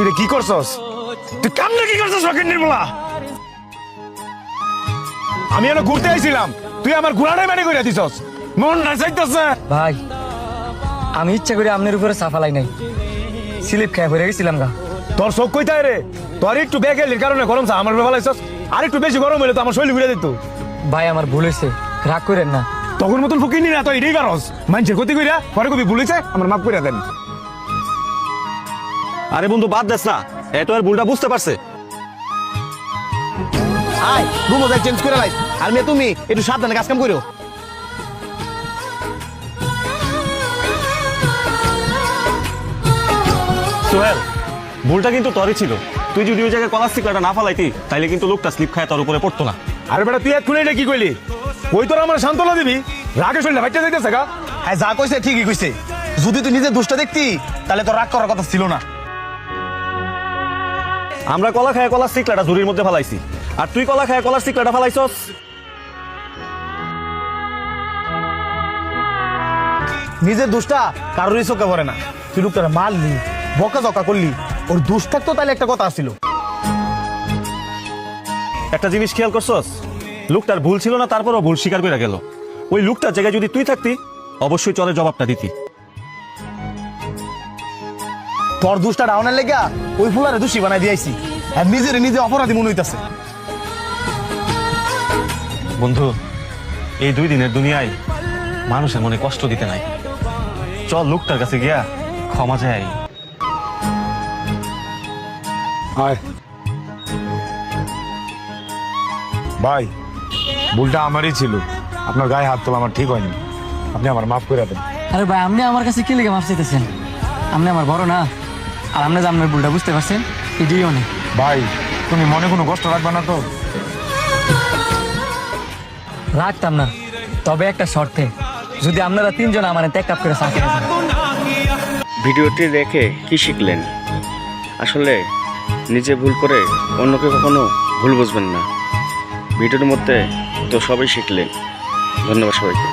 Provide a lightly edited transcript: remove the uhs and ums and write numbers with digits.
রে কি করছস? তুই কামনে কি করছস ফকির নির্মলা? আমি এনে ঘুরতে আইছিলাম, তুই আমার ঘোড়াটাই মানে করে দিছস। মন না চাইতেছে। ভাই আমি ইচ্ছা করে আপনার উপরে সাফালাই নাই, স্লিপ খেয়ে পড়ে গেছিলাম গা। তোর চোখ কইতাই রে, তোর একটু বেগেলির কারণে গরম চা আমার বেলা লাইছস। আর একটু বেশি গরম হইলে তো আমার শরীর ঘুরে দিত। ভাই আমার ভুল হয়েছে, রাগ করেন না। তখন মতন ফকির নি না তো এটাই পারস। মানুষের ক্ষতি কইরা পরে কবি ভুলেছে, আমার মাফ করে দেন। আরে বন্ধু বাদ দেস না, এত আর ভুলটা বুঝতে পারছে। আয় রুমো যাই চেঞ্জ করে লাই। আর মেয়ে তুমি একটু সাবধানে কাজ কাম করো। সোহেল, ভুলটা কিন্তু তোরই ছিল। তুই যদি ওই জায়গায় কলার স্টিকটা না ফালাইতি তাইলে কিন্তু লোকটা স্লিপ খায় তোর উপরে পড়তো না। আরে বেটা তুই এক্ষুনি এটা কি কইলি? ওই তোর আমার সান্ত্বনা দিবি, রাগে শরীরে বাইতে যাইতেছে গা। হ্যাঁ যা কইছে ঠিকই কইছে। যদি তুই নিজে দুষ্টা দেখতি তাহলে তোর রাগ করার কথা ছিল না। আমরা কলা খায় কলার স্টিকটা ঝুড়ির মধ্যে ফালাইছি, আর তুই কলা খায় কলার স্টিকটা ফালাইছস। নিজের দুষ্টা কারোরই চোখে পড়ে না। তুই লোকটারে মারলি, বকা জকা করলি, ওর দুষ থাকতো তাহলে একটা কথা ছিল। একটা জিনিস খেয়াল করছস, লোকটার ভুল ছিল না, তারপরও ভুল স্বীকার করে গেল। ওই লোকটার জায়গায় যদি তুই থাকতি অবশ্যই চলের জবাবটা দিতি। তোর দুষ্টা ডাউনের লেগা ওই ফুলারে দোষী বানাই দিয়েছি, আর নিজের নিজে অপরাধী মনে হইতাছে। বন্ধু, এই 2 দিনের দুনিয়ায় মানুষের মনে কষ্ট দিতে নাই। চল লোকটার কাছে গিয়া ক্ষমা চাই। আয় ভাই, ভুলটা আমারই ছিল। আপনার গায়ে হাত তোলা আমার ঠিক হয়নি, আপনি আমার মাফ করে দেন। আরে ভাই আপনি আমার কাছে কি লেগে মাফ চাইতেছেন? আপনি আমার বড় না, আর আপনি যে আপনার ভুলটা বুঝতে পারছেন এটাই অনেক। ভাই তুমি মনে কোনো কষ্ট রাখবা না তো? রাখতাম না, তবে একটা শর্তে, যদি আপনারা 3 জন আমার ত্যাগ কাপ করে চাকরি দেন। ভিডিওটি দেখে কি শিখলেন? আসলে নিজে ভুল করে অন্যকে কখনো ভুল বুঝবেন না। ভিডিওর মধ্যে তো সবই শিখলেন। ধন্যবাদ সবাইকে।